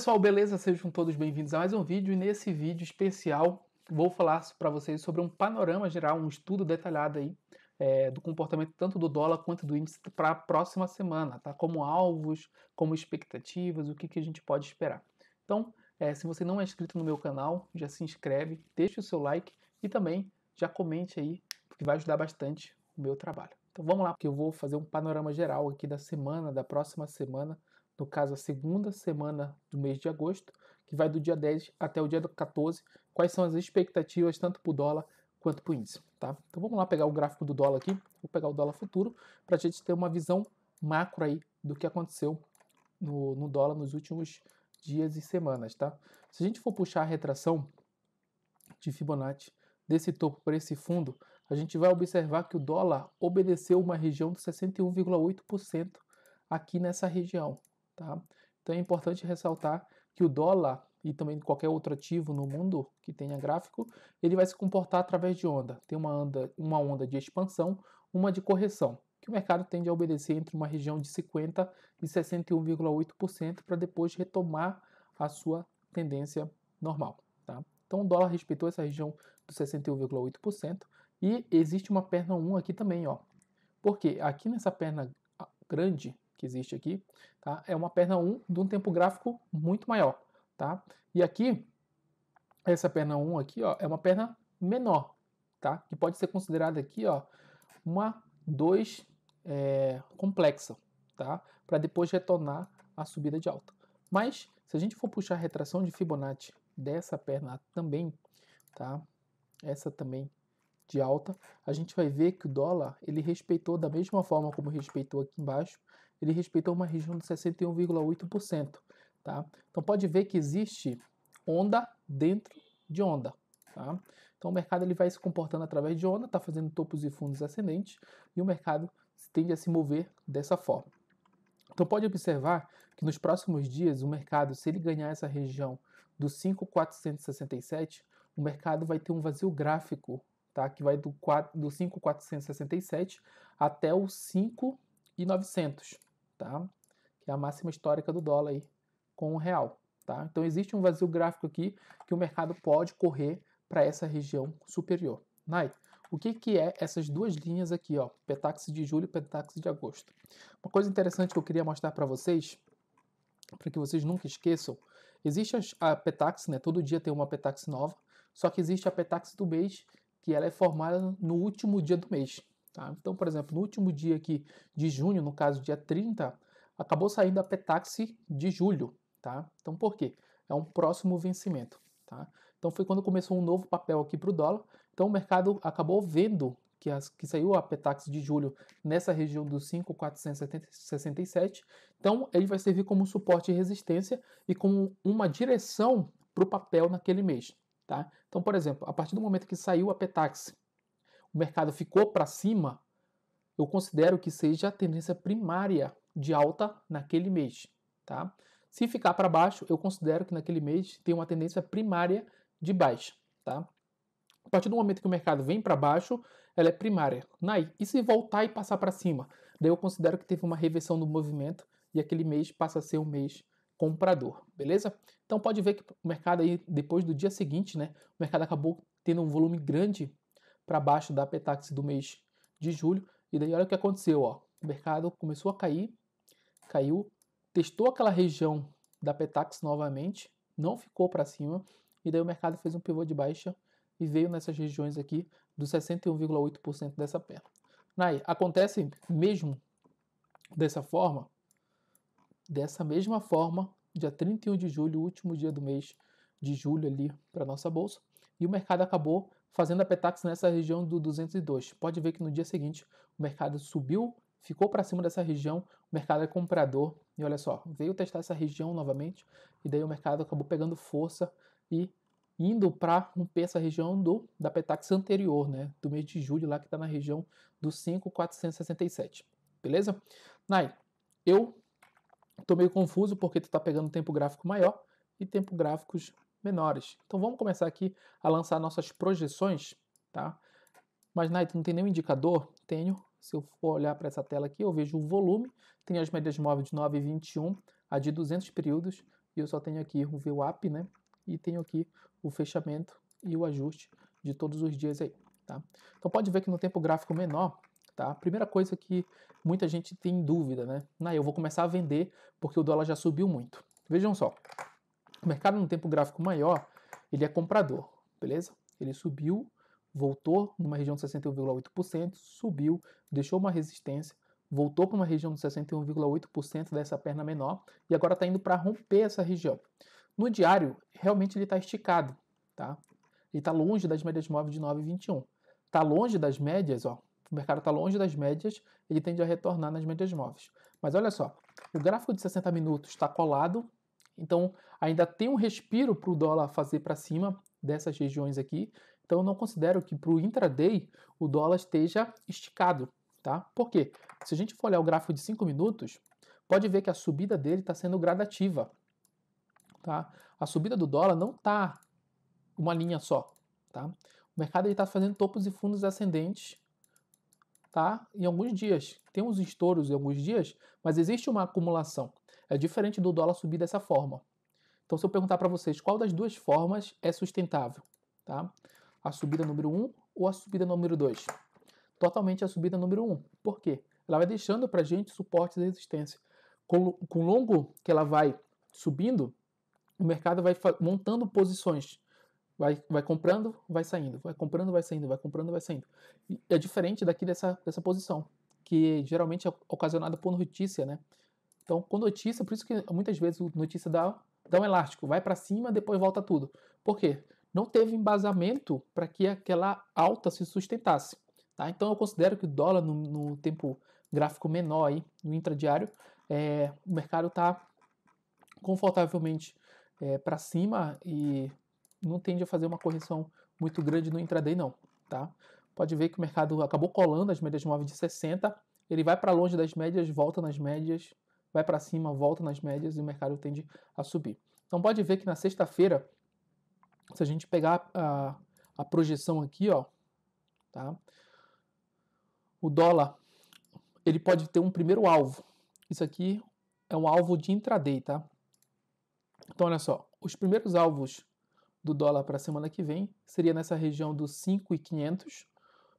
pessoal, beleza? Sejam todos bem-vindos a mais um vídeo e nesse vídeo especial vou falar para vocês sobre um panorama geral, um estudo detalhado aí do comportamento tanto do dólar quanto do índice para a próxima semana, tá? Como alvos, como expectativas, o que a gente pode esperar. Então, se você não é inscrito no meu canal, já se inscreve, deixe o seu like e também já comente aí, porque vai ajudar bastante o meu trabalho. Então vamos lá, porque eu vou fazer um panorama geral aqui da semana, da próxima semana, no caso a segunda semana do mês de agosto, que vai do dia 10 até o dia 14, quais são as expectativas tanto para o dólar quanto para o índice, tá? Então vamos lá pegar o gráfico do dólar aqui, vou pegar o dólar futuro, para a gente ter uma visão macro aí do que aconteceu no dólar nos últimos dias e semanas, tá? Se a gente for puxar a retração de Fibonacci desse topo para esse fundo, a gente vai observar que o dólar obedeceu uma região de 61,8% aqui nessa região, tá? Então é importante ressaltar que o dólar e também qualquer outro ativo no mundo que tenha gráfico, ele vai se comportar através de onda. Tem uma onda de expansão, uma de correção, que o mercado tende a obedecer entre uma região de 50% e 61,8% para depois retomar a sua tendência normal, tá? Então o dólar respeitou essa região dos 61,8% e existe uma perna 1 aqui também, ó. Porque aqui nessa perna grande que existe aqui, tá? É uma perna 1 de um tempo gráfico muito maior, tá? E aqui, essa perna 1 aqui, ó, é uma perna menor, tá? Que pode ser considerada aqui, ó, uma 2 complexa, tá? Para depois retornar a subida de alta. Mas, se a gente for puxar a retração de Fibonacci dessa perna também, tá? Essa também de alta, a gente vai ver que o dólar, ele respeitou da mesma forma como respeitou aqui embaixo, ele respeitou uma região de 61,8%, tá? Então pode ver que existe onda dentro de onda, tá? Então o mercado ele vai se comportando através de onda, tá fazendo topos e fundos ascendentes, e o mercado tende a se mover dessa forma. Então pode observar que nos próximos dias o mercado, se ele ganhar essa região do 5.467, o mercado vai ter um vazio gráfico, tá? Que vai do 5.467 até o 5.900, tá? Que é a máxima histórica do dólar aí com o real, tá? Então existe um vazio gráfico aqui que o mercado pode correr para essa região superior. Nai, o que é essas duas linhas aqui, ó? Petaxe de julho e Petaxe de agosto. Uma coisa interessante que eu queria mostrar para vocês, para que vocês nunca esqueçam, existe a Petaxe, né? Todo dia tem uma Petaxe nova, só que existe a Petaxe do mês, que ela é formada no último dia do mês, tá? Então, por exemplo, no último dia aqui de junho, no caso dia 30, acabou saindo a Petaxe de julho, tá? Então, por quê? É um próximo vencimento, tá? Então, foi quando começou um novo papel aqui para o dólar. Então, o mercado acabou vendo que saiu a Petaxe de julho nessa região dos 5.467. Então, ele vai servir como suporte e resistência e como uma direção para o papel naquele mês, tá? Então, por exemplo, a partir do momento que saiu a Petaxe, o mercado ficou para cima, eu considero que seja a tendência primária de alta naquele mês, tá? Se ficar para baixo, eu considero que naquele mês tem uma tendência primária de baixa, tá? A partir do momento que o mercado vem para baixo, ela é primária. Nai, e se voltar e passar para cima? Daí eu considero que teve uma reversão do movimento e aquele mês passa a ser um mês comprador, beleza? Então pode ver que o mercado aí, depois do dia seguinte, né, o mercado acabou tendo um volume grande para baixo da Petaxe do mês de julho, e daí olha o que aconteceu, ó. O mercado começou a cair, caiu, testou aquela região da Petaxe novamente, não ficou para cima, e daí o mercado fez um pivô de baixa e veio nessas regiões aqui do 61,8% dessa perna. Nai, acontece mesmo dessa forma? Dessa mesma forma, dia 31 de julho, último dia do mês de julho ali para nossa bolsa, e o mercado acabou fazendo a Petaxe nessa região do 202. Pode ver que no dia seguinte o mercado subiu, ficou para cima dessa região, o mercado é comprador, e olha só, veio testar essa região novamente, e daí o mercado acabou pegando força e indo para romper essa região da Petaxe anterior, né, do mês de julho, lá que está na região dos 5.467. Beleza? Nai, eu estou meio confuso porque tu está pegando tempo gráfico maior e tempo gráficos menores. Então vamos começar aqui a lançar nossas projeções, tá? Mas, Nai, tu não tem nenhum indicador? Tenho. Se eu for olhar para essa tela aqui, eu vejo o volume, tem as médias móveis de 9,21, a de 200 períodos, e eu só tenho aqui o VWAP, né? E tenho aqui o fechamento e o ajuste de todos os dias aí, tá? Então pode ver que no tempo gráfico menor, tá? A primeira coisa que muita gente tem dúvida, né? Eu vou começar a vender porque o dólar já subiu muito. Vejam só, o mercado no tempo gráfico maior, ele é comprador, beleza? Ele subiu, voltou numa região de 61,8%, subiu, deixou uma resistência, voltou para uma região de 61,8% dessa perna menor e agora está indo para romper essa região. No diário, realmente ele está esticado, tá? Ele está longe das médias móveis de 9,21. Está longe das médias, ó. O mercado está longe das médias, ele tende a retornar nas médias móveis. Mas olha só, o gráfico de 60 minutos está colado, então ainda tem um respiro para o dólar fazer para cima dessas regiões aqui. Então eu não considero que para o intraday o dólar esteja esticado, tá? Por quê? Se a gente for olhar o gráfico de 5 minutos, pode ver que a subida dele está sendo gradativa, tá? A subida do dólar não está uma linha só, tá? O mercado está fazendo topos e fundos ascendentes, tá? Em alguns dias. Tem uns estouros em alguns dias, mas existe uma acumulação. É diferente do dólar subir dessa forma. Então, se eu perguntar para vocês qual das duas formas é sustentável, tá? A subida número 1 ou a subida número 2? Totalmente a subida número 1. Por quê? Ela vai deixando para a gente suporte e resistência. Com o longo que ela vai subindo, o mercado vai montando posições. Vai comprando, vai saindo, vai comprando, vai saindo, vai comprando, vai saindo. E é diferente daqui dessa posição, que geralmente é ocasionada por notícia, né? Então, com notícia, por isso que muitas vezes a notícia dá um elástico, vai para cima, depois volta tudo. Por quê? Não teve embasamento para que aquela alta se sustentasse. Tá? Então, eu considero que o dólar no tempo gráfico menor, aí, no intradiário, o mercado está confortavelmente para cima e não tende a fazer uma correção muito grande no intraday, não. Tá? Pode ver que o mercado acabou colando as médias móveis de 60, ele vai para longe das médias, volta nas médias, vai para cima, volta nas médias e o mercado tende a subir. Então pode ver que na sexta-feira, se a gente pegar a projeção aqui, ó, tá? O dólar, ele pode ter um primeiro alvo. Isso aqui é um alvo de intraday, tá? Então olha só, os primeiros alvos do dólar para a semana que vem seria nessa região dos 5.500,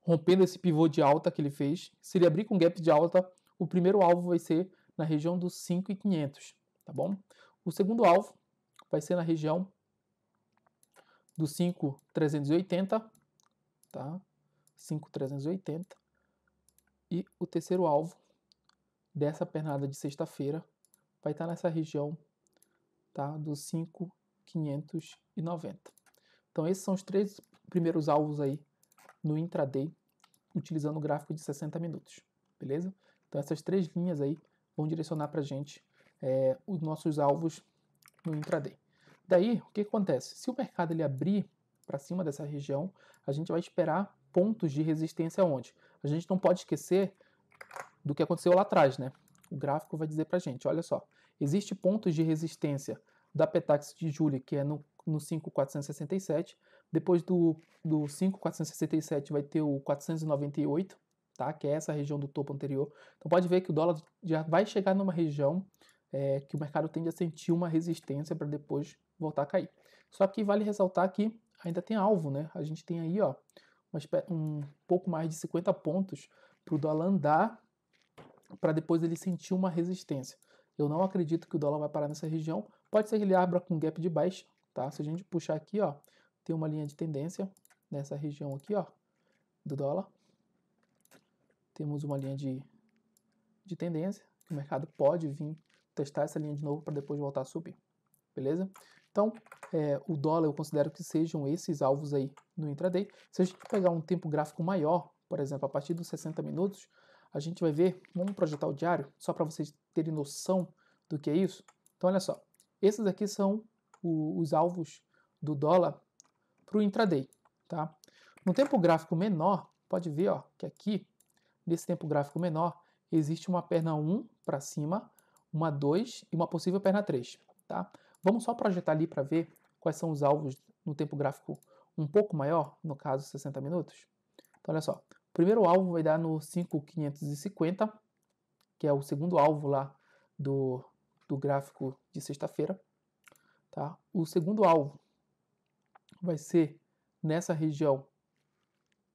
rompendo esse pivô de alta que ele fez. Se ele abrir com gap de alta, o primeiro alvo vai ser na região dos 5.500, tá bom? O segundo alvo vai ser na região dos 5.380, tá? 5.380. E o terceiro alvo dessa pernada de sexta-feira vai estar nessa região, tá? Dos 5.590. Então esses são os três primeiros alvos aí no intraday, utilizando o gráfico de 60 minutos, beleza? Então essas três linhas aí vão direcionar para a gente os nossos alvos no intraday. Daí, o que acontece? Se o mercado ele abrir para cima dessa região, a gente vai esperar pontos de resistência onde? A gente não pode esquecer do que aconteceu lá atrás, né? O gráfico vai dizer para a gente, olha só, existe pontos de resistência da Petax de julho, que é no 5.467, depois do 5.467 vai ter o 498, tá? Que é essa região do topo anterior. Então pode ver que o dólar já vai chegar numa região que o mercado tende a sentir uma resistência para depois voltar a cair. Só que vale ressaltar que ainda tem alvo, né? A gente tem aí, ó, um pouco mais de 50 pontos para o dólar andar para depois ele sentir uma resistência. Eu não acredito que o dólar vai parar nessa região. Pode ser que ele abra com gap de baixa, tá? Se a gente puxar aqui, ó, tem uma linha de tendência nessa região aqui, ó, do dólar. Temos uma linha de tendência, que o mercado pode vir testar essa linha de novo para depois voltar a subir, beleza? Então, o dólar eu considero que sejam esses alvos aí no intraday. Se a gente pegar um tempo gráfico maior, por exemplo, a partir dos 60 minutos, a gente vai ver, vamos projetar o diário, só para vocês terem noção do que é isso. Então, olha só, esses aqui são os alvos do dólar para o intraday, tá? No tempo gráfico menor, pode ver, ó, que aqui, nesse tempo gráfico menor, existe uma perna 1 para cima, uma 2 e uma possível perna 3, tá? Vamos só projetar ali para ver quais são os alvos no tempo gráfico um pouco maior, no caso 60 minutos. Então, olha só, o primeiro alvo vai dar no 5.550, que é o segundo alvo lá do gráfico de sexta-feira, tá? O segundo alvo vai ser nessa região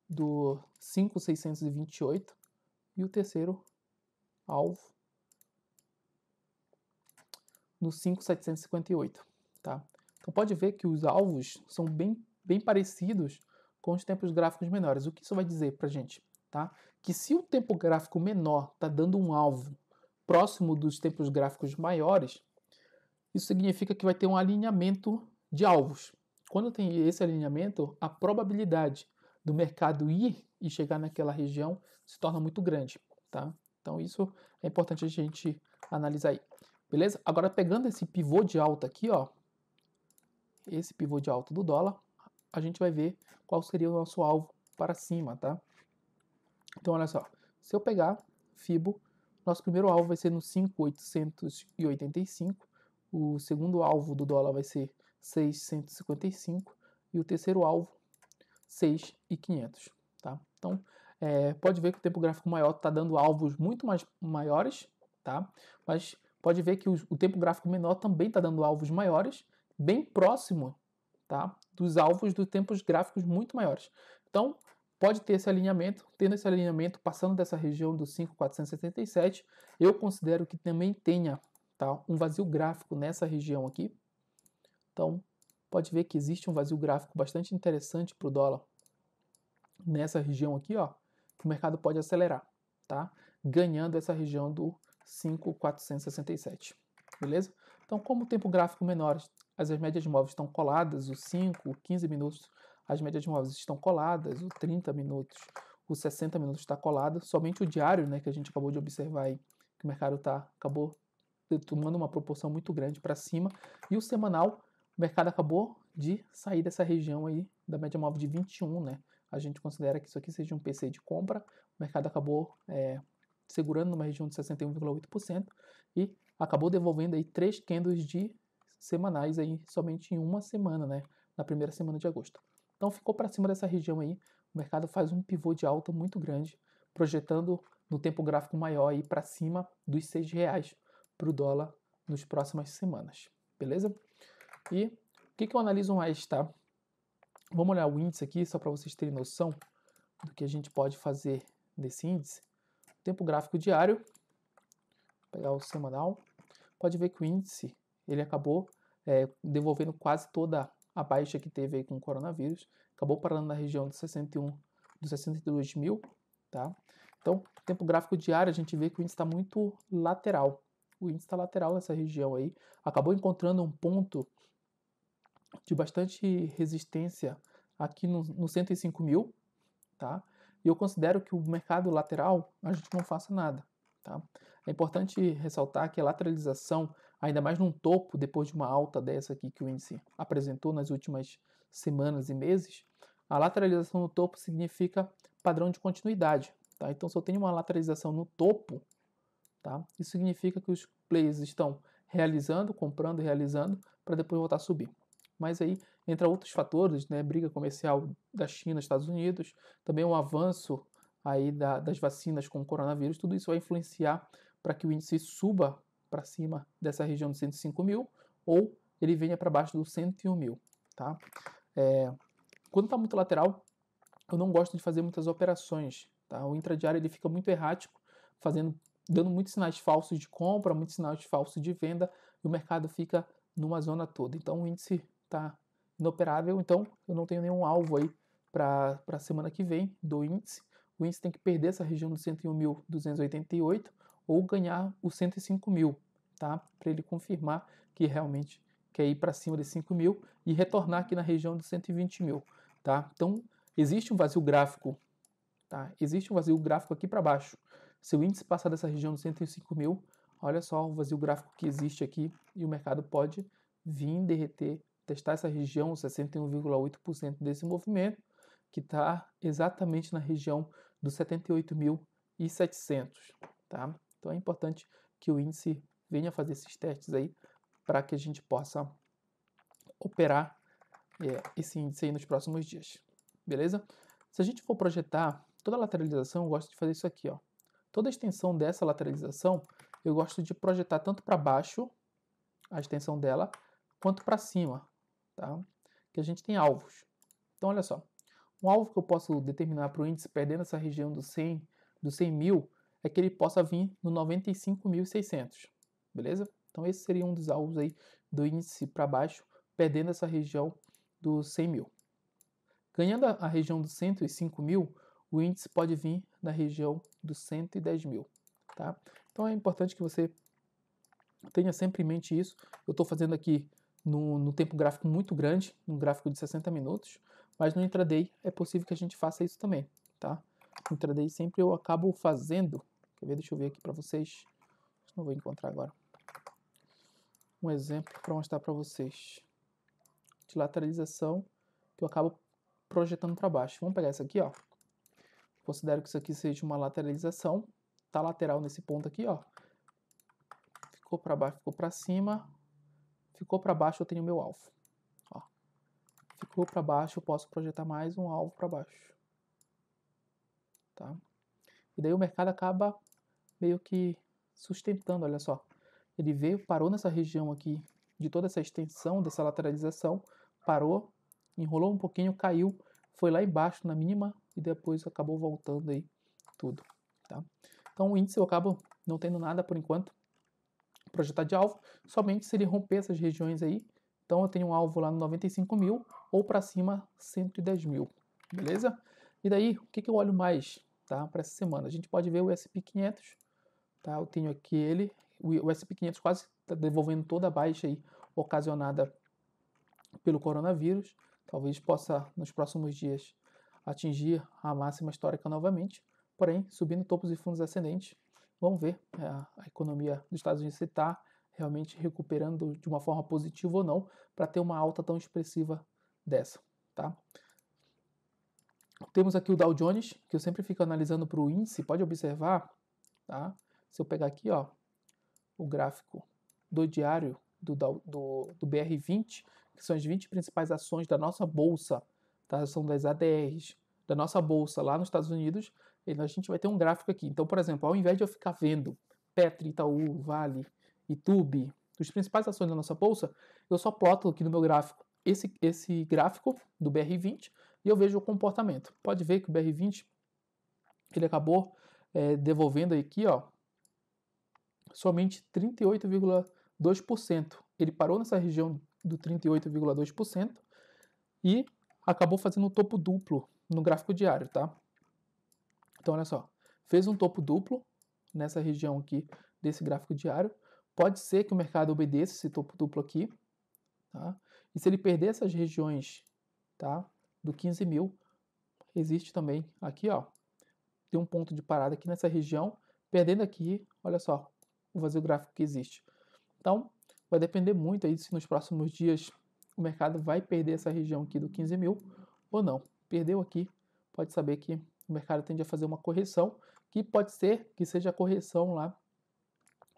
do 5.628 e o terceiro alvo no 5.758, tá? Então pode ver que os alvos são bem parecidos com os tempos gráficos menores. O que isso vai dizer pra gente, tá? Que se o tempo gráfico menor está dando um alvo próximo dos tempos gráficos maiores, isso significa que vai ter um alinhamento de alvos. Quando tem esse alinhamento, a probabilidade do mercado ir e chegar naquela região se torna muito grande, tá? Então isso é importante a gente analisar aí. Beleza? Agora pegando esse pivô de alta aqui, ó, esse pivô de alta do dólar, a gente vai ver qual seria o nosso alvo para cima, tá? Então olha só, se eu pegar Fibo, nosso primeiro alvo vai ser no 5.885, o segundo alvo do dólar vai ser 655 e o terceiro alvo 6.500, tá? Então pode ver que o tempo gráfico maior está dando alvos muito mais maiores, tá? Mas pode ver que o tempo gráfico menor também está dando alvos maiores, bem próximo, tá, dos alvos dos tempos gráficos muito maiores. Então, pode ter esse alinhamento. Tendo esse alinhamento, passando dessa região do 5.477, eu considero que também tenha, tá, um vazio gráfico nessa região aqui. Então, pode ver que existe um vazio gráfico bastante interessante para o dólar nessa região aqui, ó, que o mercado pode acelerar, tá? Ganhando essa região do 5.467, beleza? Então, como o tempo gráfico menor, as médias móveis estão coladas, os 5, o 15 minutos, as médias móveis estão coladas, o 30 minutos, o 60 minutos está colado, somente o diário, né, que a gente acabou de observar aí, que o mercado acabou tomando uma proporção muito grande para cima, e o semanal, o mercado acabou de sair dessa região aí da média móvel de 21, né? A gente considera que isso aqui seja um PC de compra, o mercado acabou segurando numa região de 61,8% e acabou devolvendo aí 3 candles de semanais aí somente em uma semana, né? Na primeira semana de agosto. Então ficou para cima dessa região aí, o mercado faz um pivô de alta muito grande, projetando no tempo gráfico maior aí para cima dos R$6 para o dólar nas próximas semanas, beleza? E o que eu analiso mais, tá? Vamos olhar o índice aqui, só para vocês terem noção do que a gente pode fazer nesse índice. Tempo gráfico diário, vou pegar o semanal, pode ver que o índice ele acabou devolvendo quase toda a baixa que teve aí com o coronavírus, acabou parando na região de 61, dos 62 mil, tá? Então, tempo gráfico diário, a gente vê que o índice está muito lateral. O índice está lateral nessa região aí, acabou encontrando um ponto de bastante resistência aqui no 105 mil, tá? E eu considero que o mercado lateral a gente não faça nada, tá? É importante ressaltar que a lateralização, ainda mais num topo, depois de uma alta dessa aqui que o índice apresentou nas últimas semanas e meses, a lateralização no topo significa padrão de continuidade, tá? Então, se eu tenho uma lateralização no topo, tá? Isso significa que os players estão realizando, comprando e realizando para depois voltar a subir. Mas aí entra outros fatores, né? Briga comercial da China, Estados Unidos, também um avanço aí das vacinas com o coronavírus, tudo isso vai influenciar para que o índice suba para cima dessa região de 105 mil ou ele venha para baixo do 101 mil, tá? Quando está muito lateral, eu não gosto de fazer muitas operações, tá? O intradiário ele fica muito errático, dando muitos sinais falsos de compra, muitos sinais falsos de venda, e o mercado fica numa zona toda. Então o índice está inoperável, então eu não tenho nenhum alvo aí para a semana que vem do índice. O índice tem que perder essa região do 101.288 ou ganhar o 105 mil, tá? Para ele confirmar que realmente quer ir para cima de 5 mil e retornar aqui na região de 120 mil, tá? Então existe um vazio gráfico, tá? Existe um vazio gráfico aqui para baixo. Se o índice passar dessa região de 105 mil, olha só o vazio gráfico que existe aqui e o mercado pode vir derreter, testar essa região, 61,8% desse movimento, que está exatamente na região dos 78.700, tá? Então é importante que o índice venha fazer esses testes aí para que a gente possa operar esse índice aí nos próximos dias, beleza? Se a gente for projetar toda a lateralização, eu gosto de fazer isso aqui, ó. Toda a extensão dessa lateralização, eu gosto de projetar tanto para baixo, a extensão dela, quanto para cima, tá? Que a gente tem alvos. Então, olha só, um alvo que eu posso determinar para o índice perdendo essa região do 100 mil, é que ele possa vir no 95.600, beleza? Então, esse seria um dos alvos aí do índice para baixo, perdendo essa região dos 100 mil. Ganhando a região dos 105 mil, o índice pode vir na região dos 110 mil, tá? Então, é importante que você tenha sempre em mente isso. Eu estou fazendo aqui no tempo gráfico muito grande, no gráfico de 60 minutos, mas no intraday é possível que a gente faça isso também, tá? No intraday sempre eu acabo fazendo, quer ver, deixa eu ver aqui para vocês, não vou encontrar agora, um exemplo para mostrar para vocês, de lateralização, que eu acabo projetando para baixo. Vamos pegar isso aqui, ó, considero que isso aqui seja uma lateralização, tá lateral nesse ponto aqui, ó, ficou para baixo, ficou para cima, ficou para baixo, eu tenho meu alvo. Ó. Ficou para baixo, eu posso projetar mais um alvo para baixo. Tá? E daí o mercado acaba meio que sustentando, olha só. Ele veio, parou nessa região aqui, de toda essa extensão, dessa lateralização, parou, enrolou um pouquinho, caiu, foi lá embaixo na mínima e depois acabou voltando aí tudo. Tá? Então o índice eu acabo não tendo nada por enquanto projetar de alvo, somente se ele romper essas regiões aí. Então eu tenho um alvo lá no 95 mil ou para cima 110 mil, beleza? E daí, o que eu olho mais, tá, para essa semana? A gente pode ver o S&P 500, tá? Eu tenho aqui ele, o S&P 500 quase está devolvendo toda a baixa aí ocasionada pelo coronavírus. Talvez possa nos próximos dias atingir a máxima histórica novamente, porém subindo topos e fundos ascendentes. Vamos ver a economia dos Estados Unidos se está realmente recuperando de uma forma positiva ou não, para ter uma alta tão expressiva dessa, tá? Temos aqui o Dow Jones, que eu sempre fico analisando para o índice, pode observar, tá? Se eu pegar aqui, ó, o gráfico do diário do BR20, que são as 20 principais ações da nossa bolsa, tá? São das ADRs da nossa bolsa lá nos Estados Unidos, a gente vai ter um gráfico aqui. Então, por exemplo, ao invés de eu ficar vendo Petro, Itaú, Vale, Itube, os principais ações da nossa bolsa, eu só ploto aqui no meu gráfico esse gráfico do BR20 e eu vejo o comportamento. Pode ver que o BR20 ele acabou devolvendo aqui, ó, somente 38,2%. Ele parou nessa região do 38,2% e acabou fazendo um topo duplo no gráfico diário, tá? Então, olha só, fez um topo duplo nessa região aqui desse gráfico diário. Pode ser que o mercado obedeça esse topo duplo aqui, tá? E se ele perder essas regiões, tá, do 15 mil, existe também aqui, ó, tem um ponto de parada aqui nessa região, perdendo aqui, olha só, o vazio gráfico que existe. Então, vai depender muito aí se nos próximos dias o mercado vai perder essa região aqui do 15 mil ou não. Perdeu aqui, pode saber que o mercado tende a fazer uma correção, que pode ser que seja a correção lá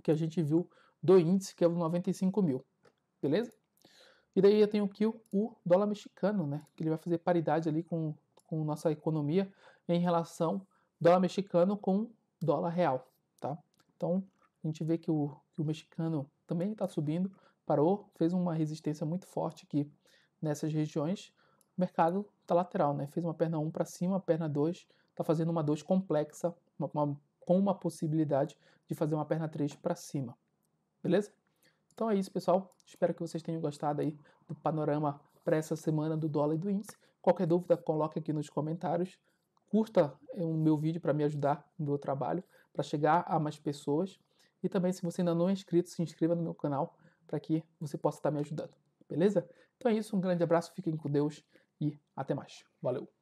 que a gente viu do índice, que é o 95 mil, beleza? E daí eu tenho aqui o dólar mexicano, né? Que ele vai fazer paridade ali com nossa economia em relação dólar mexicano com dólar real, tá? Então, a gente vê que o mexicano também está subindo, parou, fez uma resistência muito forte aqui nessas regiões. O mercado está lateral, né? Fez uma perna 1 para cima, perna 2, está fazendo uma 2 complexa, com uma possibilidade de fazer uma perna 3 para cima, beleza? Então é isso, pessoal. Espero que vocês tenham gostado aí do panorama para essa semana do dólar e do índice. Qualquer dúvida, coloque aqui nos comentários. Curta o meu vídeo para me ajudar no meu trabalho, para chegar a mais pessoas. E também, se você ainda não é inscrito, se inscreva no meu canal para que você possa estar me ajudando. Beleza? Então é isso, um grande abraço, fiquem com Deus e até mais. Valeu!